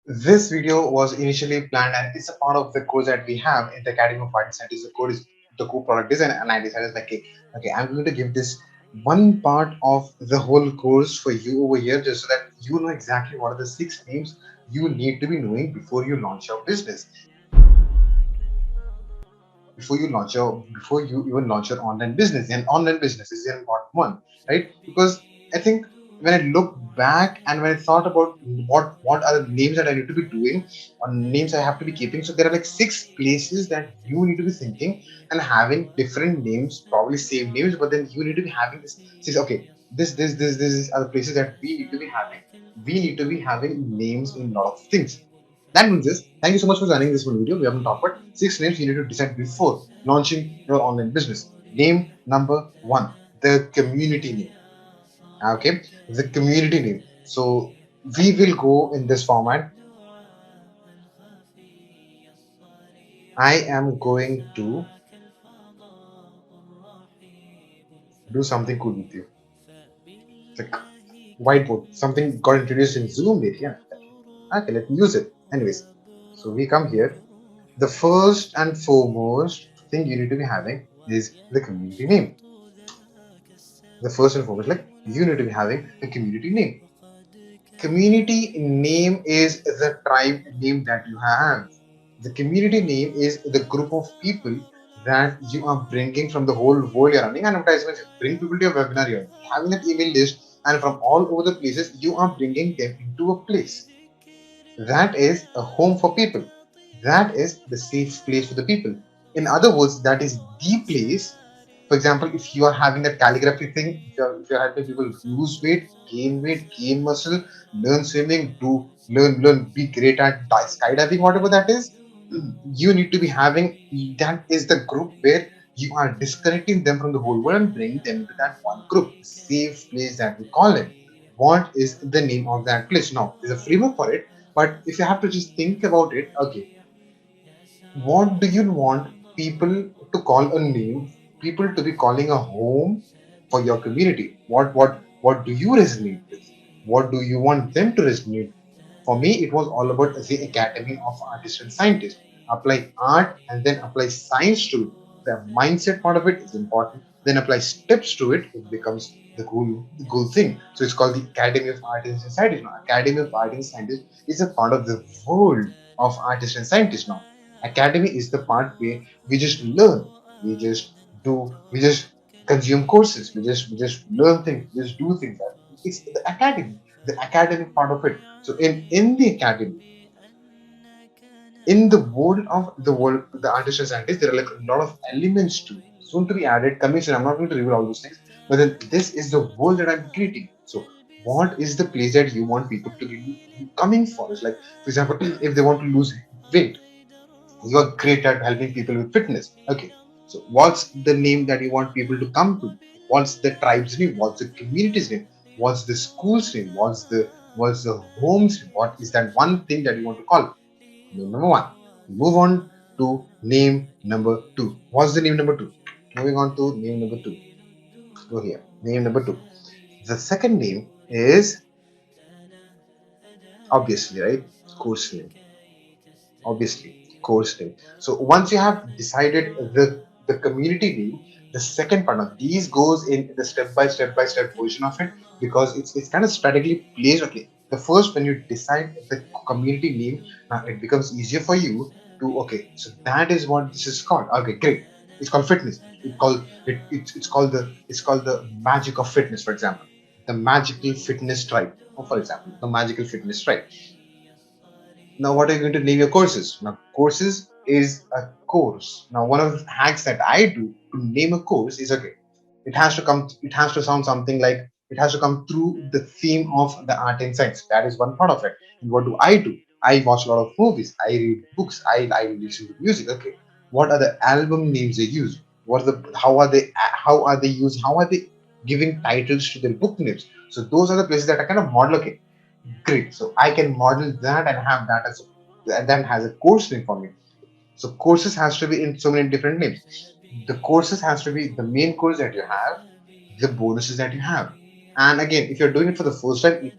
This video was initially planned and it's a part of the course that we have in the Academy of Art and Sciences. The code is the co-product design, and I decided like, okay, I'm going to give this one part of the whole course for you over here, just so that you know exactly what are the six names you need to be knowing before you launch your business, before you even launch your online business. And online business is an important one, right? Because I think when I look back and when I thought about what are the names that I need to be doing or names I have to be keeping, so there are like six places that you need to be thinking and having different names, probably same names, but then you need to be having this says, okay, this are the places that we need to be having. We need to be having names in a lot of things. That means this. Thank you so much for joining this one video. We haven't talked about six names you need to decide before launching your online business. Name number one, the community name. Okay, the community name. So we will go in this format. I am going to do something cool with you. Like whiteboard. Something got introduced in Zoom maybe. Yeah. Okay, let me use it. Anyways, so we come here. The first and foremost thing you need to be having is the community name. The first and foremost, like you need to be having a community name. Community name is the tribe name that you have. The community name is the group of people that you are bringing from the whole world. You're running an advertisement, bring people to your webinar, you're having that email list, and from all over the places, you are bringing them into a place. That is a home for people. That is the safe place for the people. In other words, that is the place. For example, if you are having that calligraphy thing, if you're helping people lose weight, gain muscle, learn swimming, learn, be great at skydiving, whatever that is, you need to be having that is the group where you are disconnecting them from the whole world and bringing them into that one group, safe place that we call it. What is the name of that place? Now, there's a framework for it, but if you have to just think about it, okay, what do you want people to call a name, people to be calling a home for your community? What do you resonate with? What do you want them to resonate? For me, it was all about the Academy of Artists and Scientists. Apply art and then apply science to it. The mindset part of it is important. Then apply steps to it. It becomes the cool thing. So it's called the Academy of Artists and Scientists now. Academy of Artists and Scientists is a part of the world of artists and scientists now. Academy is the part where we just learn, we just we just consume courses, we just learn things, we just do things. It's the academic part of it. So in the academy, in the artists and scientists, there are like a lot of elements to soon to be added coming soon. I'm not going to reveal all those things, but then this is the world that I'm creating. So what is the place that you want people to be coming for? It's like, for example, if they want to lose weight, you are great at helping people with fitness. Okay, so what's the name that you want people to come to? What's the tribe's name? What's the community's name? What's the school's name? What's the home's name? What is that one thing that you want to call? Name number one. Move on to name number two. What's the name number two? Moving on to name number two. Go here. Name number two. The second name is obviously, right? Course name. Obviously, course name. So once you have decided the community name, the second part of these goes in the step by step version of it, because it's kind of strategically placed. Okay, the first, when you decide the community name, now it becomes easier for you to, okay, so that is what this is called. Okay, great. It's called fitness. It's called the magic of fitness, for example. The magical fitness tribe. Or for example, the magical fitness tribe. Now, what are you going to name your courses? Now, courses is a course. Now, one of the hacks that I do to name a course is, okay, it has to sound something like, it has to come through the theme of the art and science. That is one part of it. And what do? I watch a lot of movies. I read books. I listen to music. Okay. What are the album names they use? What are the how are they used? How are they giving titles to their book names? So those are the places that I kind of model. Okay, great. So I can model that and have that as that has a course name for me. So courses has to be in so many different names. The courses has to be the main course that you have, the bonuses that you have. And again, if you're doing it for the first time,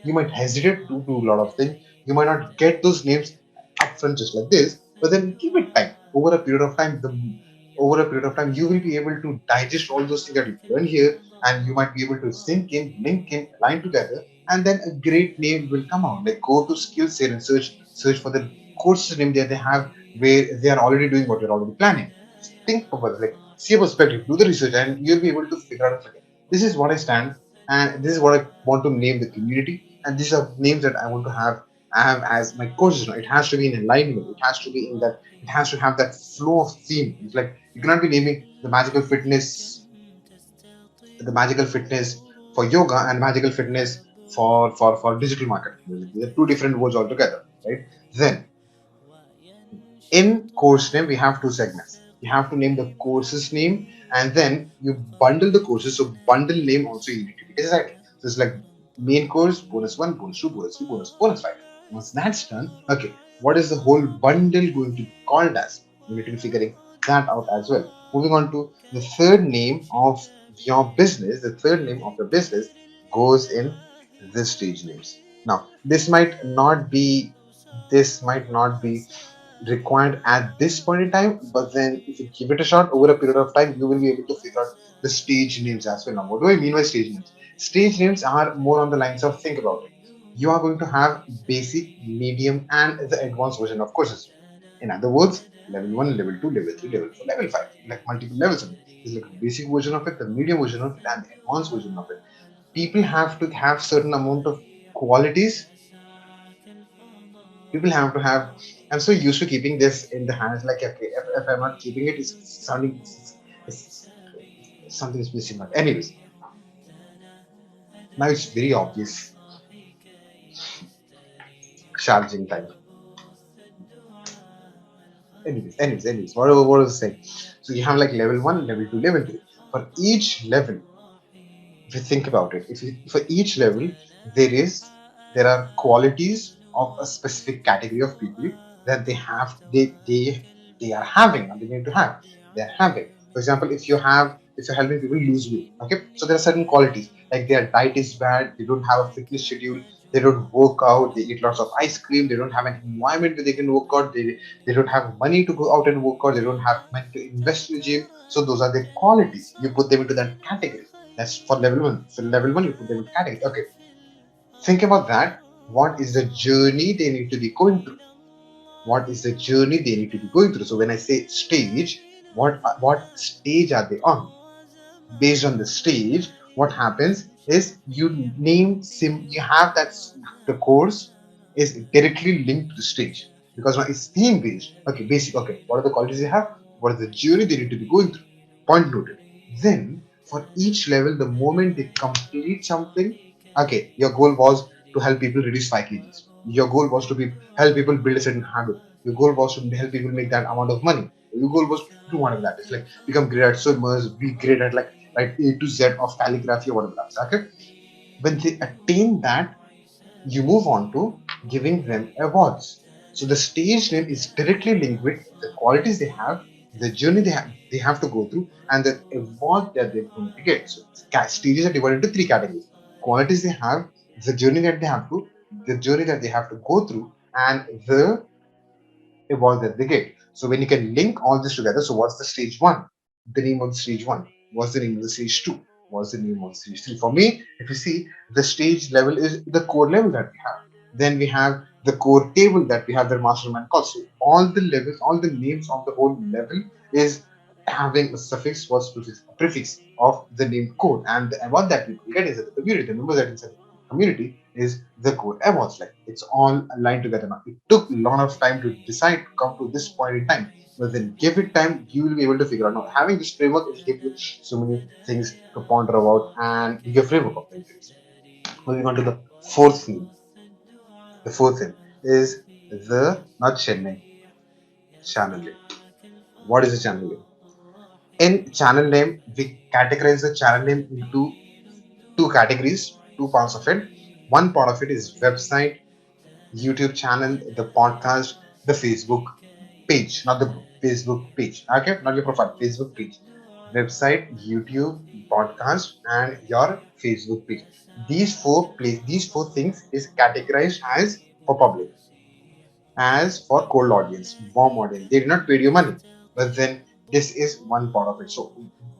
you might hesitate to do a lot of things. You might not get those names upfront just like this, but then give it time. Over a period of time, you will be able to digest all those things that you learn here, and you might be able to sync in, link in, align together, and then a great name will come out. Like go to Skillshare and search for the courses name that they have where they are already doing what you're already planning. Think about it, like see a perspective, do the research, and you'll be able to figure out, okay, this is what I stand, and this is what I want to name the community, and these are names that I want to have. I have as my courses now. It has to be in alignment. It has to be in that. It has to have that flow of theme. It's like you cannot be naming the magical fitness for yoga and magical fitness for digital marketing. These are two different words altogether, right? Then in course name we have two segments. You have to name the course's name, and then you bundle the courses. So bundle name also you need to be decided. So it's like main course, bonus one, bonus two, bonus three, bonus five. Once that's done, okay, what is the whole bundle going to be called as? You need to be figuring that out as well. Moving on to the third name of your business. The third name of your business goes in the stage names. Now this might not be required at this point in time, but then if you give it a shot over a period of time, you will be able to figure out the stage names as well. Now, what do I mean by stage names? Stage names are more on the lines of, think about it. You are going to have basic, medium, and the advanced version of courses. In other words, level 1, level 2, level 3, level 4, level 5, like multiple levels of it. There's like a basic version of it, the medium version of it, and the advanced version of it. People have to have certain amount of qualities. People have to have. I'm so used to keeping this in the hands, like, okay, if I'm not keeping it, it's sounding, it's, something is missing out. Anyways, now it's very obvious. Charging time. Anyways, what I was saying. So you have like level 1, level 2, level 3. For each level, if you think about it, if you, for each level there are qualities of a specific category of people that they are having, and they need to have, they're having. For example, if you're helping people lose weight, okay, so there are certain qualities, like their diet is bad, they don't have a fitness schedule, they don't work out, they eat lots of ice cream, they don't have an environment where they can work out, they don't have money to go out and work out, they don't have money to invest in the gym. So those are the qualities, you put them into that category. That's for level 1. So level 1, you put them in category. Okay, think about that. What is the journey they need to be going through? What is the journey they need to be going through? So when I say stage, what stage are they on? Based on the stage, what happens is you have that the course is directly linked to the stage, because now it's theme based. Okay, basic. Okay, what are the qualities they have? What is the journey they need to be going through? Point noted. Then for each level, the moment they complete something, okay, your goal was to help people reduce 5 kgs. Your goal was to help people build a certain habit. Your goal was to help people make that amount of money. Your goal was to do one of that. It's like become great at swimmers, be great at like A to Z of calligraphy or whatever else. Okay. When they attain that, you move on to giving them awards. So the stage name is directly linked with the qualities they have, the journey they have to go through, and the award that they're going to get. So stages are divided into three categories: qualities they have, the journey that they have to, the journey that they have to go through, and the award that they get. So when you can link all this together, so what's the stage 1? The name of the stage 1. What's the name of the stage 2? What's the name of the stage 3? For me, if you see, the stage level is the core level that we have. Then we have the core table that we have, the mastermind call. So all the levels, all the names of the whole level is having a suffix was prefix of the name code, and the award that people get is at the community. The members that inside the community is the core awards. Like it's all aligned together now. It took a lot of time to decide to come to this point in time, but then give it time, you will be able to figure out. Now having this framework will give you so many things to ponder about and your framework of things. Moving on to the fourth theme. The fourth theme is the not channel channeling. What is a channel? In channel name, we categorize the channel name into two categories, two parts of it. One part of it is website, YouTube channel, the podcast, the Facebook page, not the group, Facebook page. Okay, not your profile, Facebook page. Website, YouTube, podcast, and your Facebook page. These four things is categorized as for public. As for cold audience, warm audience, they did not pay you money, but then this is one part of it. So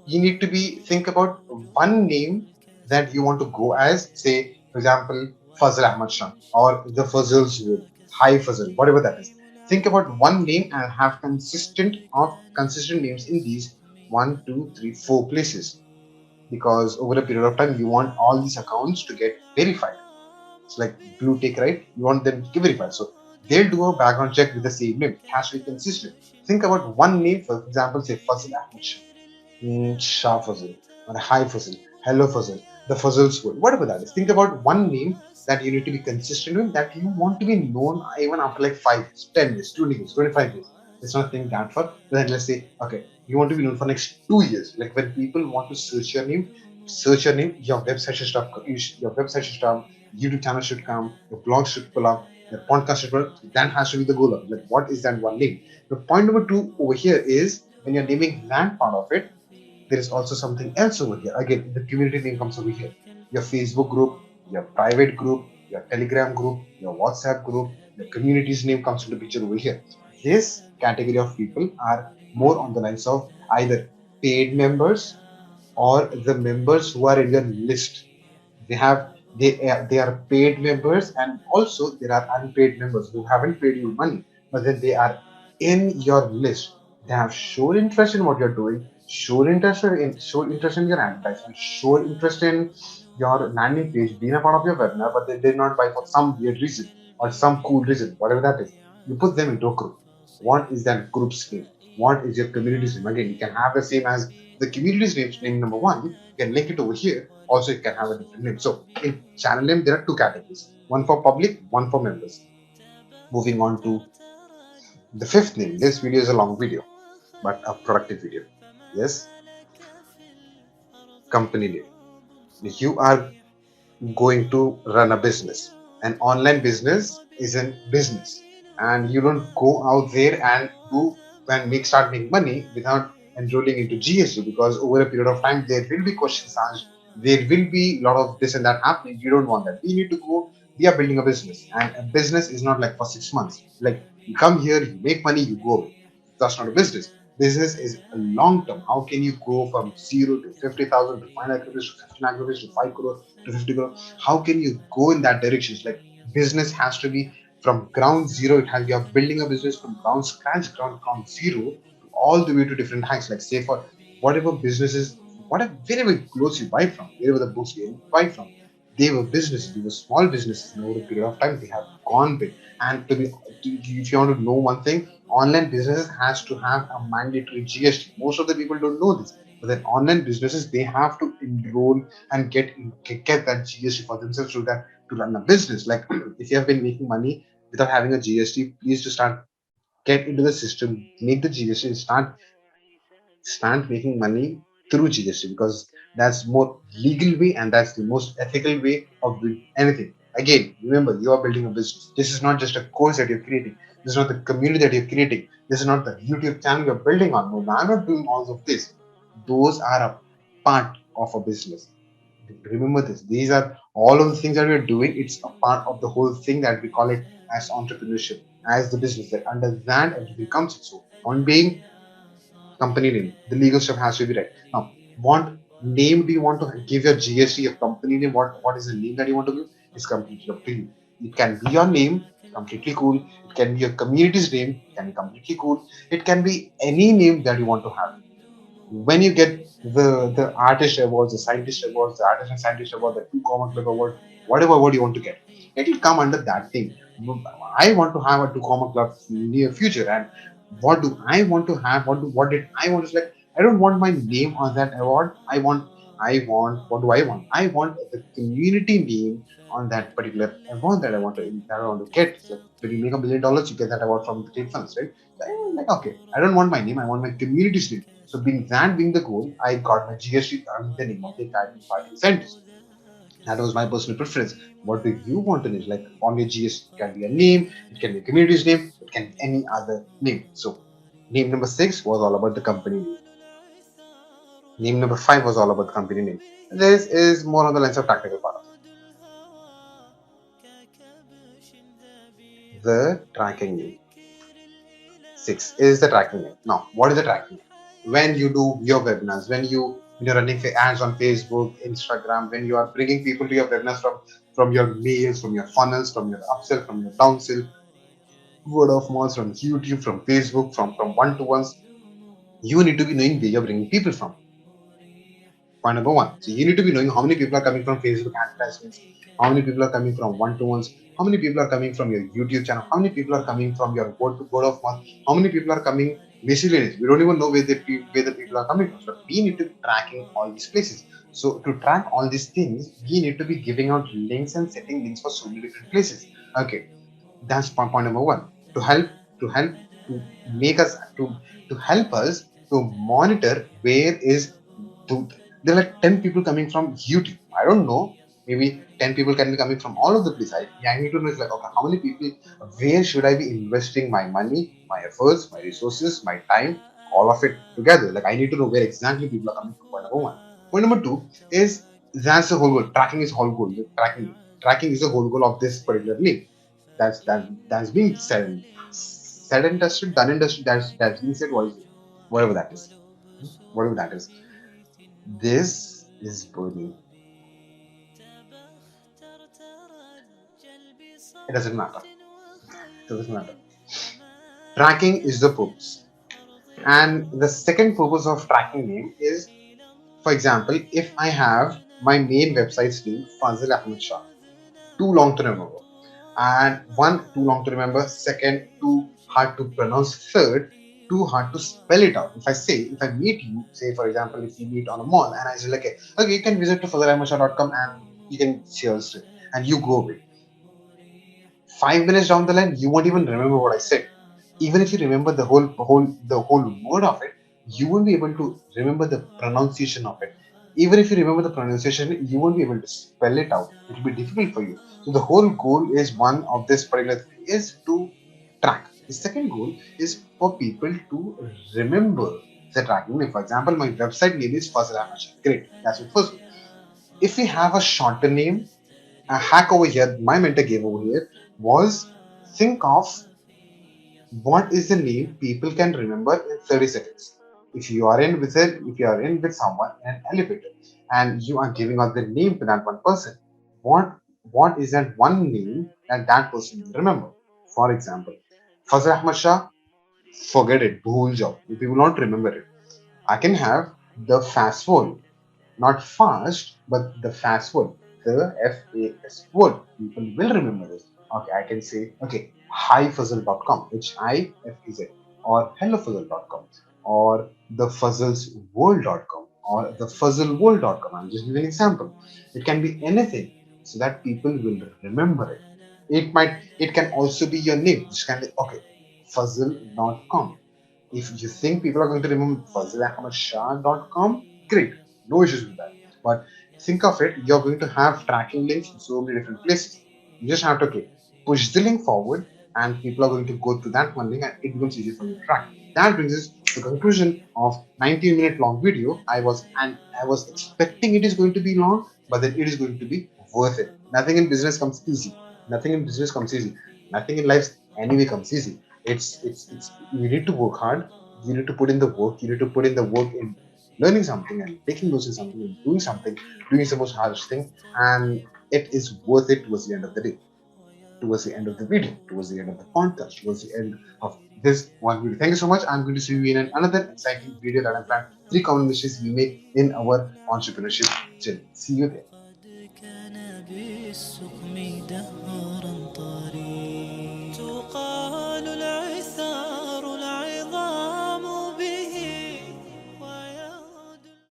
you need to be think about one name that you want to go as, say, for example, Fazl Ahmad Shah or the Fazl's Wood, High Fazl, whatever that is. Think about one name and have consistent names in these one, two, three, four places. Because over a period of time, you want all these accounts to get verified. It's like blue tick, right? You want them to verify. So they'll do a background check with the same name. It has to be consistent. Think about one name, for example, say Fazil Ahmed Shah, Shah Fazil, or Hi Fazil, Hello Fazil, the Fazil School, whatever that is. Think about one name that you need to be consistent with, that you want to be known even after like 5 years, 10 years, 20 years, 25 years. Let's not think that far. But then let's say, okay, you want to be known for next 2 years. Like when people want to search your name, your website should start, your website should start, YouTube channel should come, your blog should pull up, your podcast should pull up. That has to be the goal of it. Like what is that one name? The point number two over here is when you're naming that part of it, there is also something else over here. Again, the community name comes over here. Your Facebook group, your private group, your Telegram group, your WhatsApp group, your community's name comes into picture over here. This category of people are more on the lines of either paid members or the members who are in your list. They are paid members, and also there are unpaid members who haven't paid you money, but then they are in your list. They have shown interest in what you're doing, shown interest in your advertisement, shown interest in your landing page, being a part of your webinar, but they did not buy for some weird reason or some cool reason, whatever that is. You put them into a group. What is that group's name? What is your community's name? Again, you can have the same as the community's name number one. You can link it over here. Also, it can have a different name. So in channel name, there are two categories: one for public, one for members. Moving on to the fifth name. This video is a long video, but a productive video. Yes, company name. You are going to run a business. An online business is a business, and you don't go out there and do and start making money without enrolling into GST, because over a period of time there will be questions asked, there will be a lot of this and that happening. You don't want that. We need to go. We are building a business, and a business is not like for 6 months. Like you come here, you make money, you go away. That's not a business. Business is a long term. How can you go from zero to 50,000 to 5 lakh rupees to 15 lakh rupees to 5 crore to 50 crore? How can you go in that direction? It's like business has to be from ground zero. It has, you're building a business from ground scratch, ground zero to all the way to different heights. Like say for whatever businesses, whatever wherever clothes you buy from, wherever the books you buy from, they were businesses, they were small businesses, and over a period of time they have gone big. And if you want to know one thing, online businesses has to have a mandatory GST. Most of the people don't know this, but then online businesses, they have to enroll and get that GST for themselves, so that to run a business. Like if you have been making money without having a GST, please to start get into the system, make the GST, and start making money through GST, because that's more legal way and that's the most ethical way of doing anything. Again, remember, you are building a business. This is not just a course that you're creating. This is not the community that you're creating. This is not the YouTube channel you're building on. No, I'm not doing all of this. Those are a part of a business. Remember this. These are all of the things that we're doing. It's a part of the whole thing that we call it as entrepreneurship, as the business. That under that everything comes in. So, point being, company name. The legal stuff has to be right. Now, what name do you want to give your GST, your company name? What is the name that you want to give? It's completely up to you. It can be your name, completely cool. It can be your community's name, can be completely cool. It can be any name that you want to have. When you get the artist awards, the scientist awards, the artist and scientist award, the two comma club award, whatever award you want to get, it will come under that thing. I want to have a two comma club near future, and what do I want to have? What did I want? Is like I don't want my name on that award. I want what do I want? I want the community name on that particular award that I want to get. So when you make $1 million, you get that award from the trade funds, right? So I'm like, okay, I don't want my name. I want my community's name. So being the goal, I got my GST under the name of the Academy Party Scientist. That was my personal preference. What do you want to name? Like on your GST, it can be a name, it can be a community's name, it can be any other name. So name number six was all about the company name. Name number five was all about the company name. This is more on the lines of tactical part of it. the tracking name. 6 is the tracking name. Now, what is the tracking name? When you do your webinars, when you're running ads on Facebook, Instagram, when you are bringing people to your webinars from your mails, from your funnels, from your upsell, from your downsell, word of mouth, from YouTube, from Facebook, from one to ones, you need to be knowing where you're bringing people from. Point number one. So you need to be knowing how many people are coming from Facebook advertisements, how many people are coming from one-to-ones, how many people are coming from your YouTube channel, how many people are coming from your word of mouth, how many people are coming basically. We don't even know where the people are coming from. So we need to be tracking all these places. So to track all these things, we need to be giving out links and setting links for so many different places. Okay, that's point number one. To help to help to make us to help us to monitor where is to, there are like 10 people coming from YouTube. I don't know. Maybe 10 people can be coming from all of the place. I need to know, it's like, okay, how many people, where should I be investing my money, my efforts, my resources, my time, all of it together. Like I need to know where exactly people are coming from. Point number one. Point number two is that's the whole goal. Tracking is whole goal. Tracking is the whole goal of this particular link. That's being said and dusted, done and dusted. That's being said. Whatever that is, whatever that is. This is burning. It doesn't matter. It doesn't matter. Tracking is the purpose. And the second purpose of tracking name is, for example, if I have my main website's name, Fazil Ahmed Shah, too long to remember. And one, too long to remember. Second, too hard to pronounce. Third, too hard to spell it out. If I meet you, say for example, if we meet on a mall and I say, okay, you can visit to fazilahmedshah.com and you can share it, and you go away. 5 minutes down the line, you won't even remember what I said. Even if you remember the whole word of it, you won't be able to remember the pronunciation of it. Even if you remember the pronunciation, you won't be able to spell it out. It will be difficult for you. So the whole goal is one of this particular thing is to track. The second goal is for people to remember the tracking name. For example, my website name is Fazil Ahmed Shah. Great, that's the first one. If we have a shorter name, a hack over here, my mentor gave over here was think of what is the name people can remember in 30 seconds. If you are in with someone in an elevator and you are giving out the name to that one person, what what is that one name that that person will remember? For example, Fazil Ahmad Shah, forget it, bhool jao. People will not remember it. I can have the fast word, not fast, but the fast word, the FAS word. People will remember this. Okay, I can say, okay, hifuzzle.com, HIFZ, or hellofuzzle.com, or thefuzzlesworld.com, or thefuzzleworld.com. I'm just giving an example. It can be anything so that people will remember it. It can also be your name, which can be, okay, fuzzle.com. If you think people are going to remember fuzzleahmadshah.com, great, no issues with that. But think of it, you're going to have tracking links in so many different places. You just have to push the link forward, and people are going to go to that one link, and it becomes easy for you to track. That brings us to the conclusion of 19-minute long video. I was expecting it is going to be long, but then it is going to be worth it. Nothing in business comes easy. Nothing in business comes easy. Nothing in life anyway comes easy. It's you need to work hard. You need to put in the work. You need to put in the work in learning something and taking notes in something and doing something. Doing is the most hardest thing, and it is worth it towards the end of the day, towards the end of the video, towards the end of the podcast, towards the end of this one video. Thank you so much. I'm going to see you in another exciting video that I'm planning. 3 common mistakes we make in our entrepreneurship journey. See you there.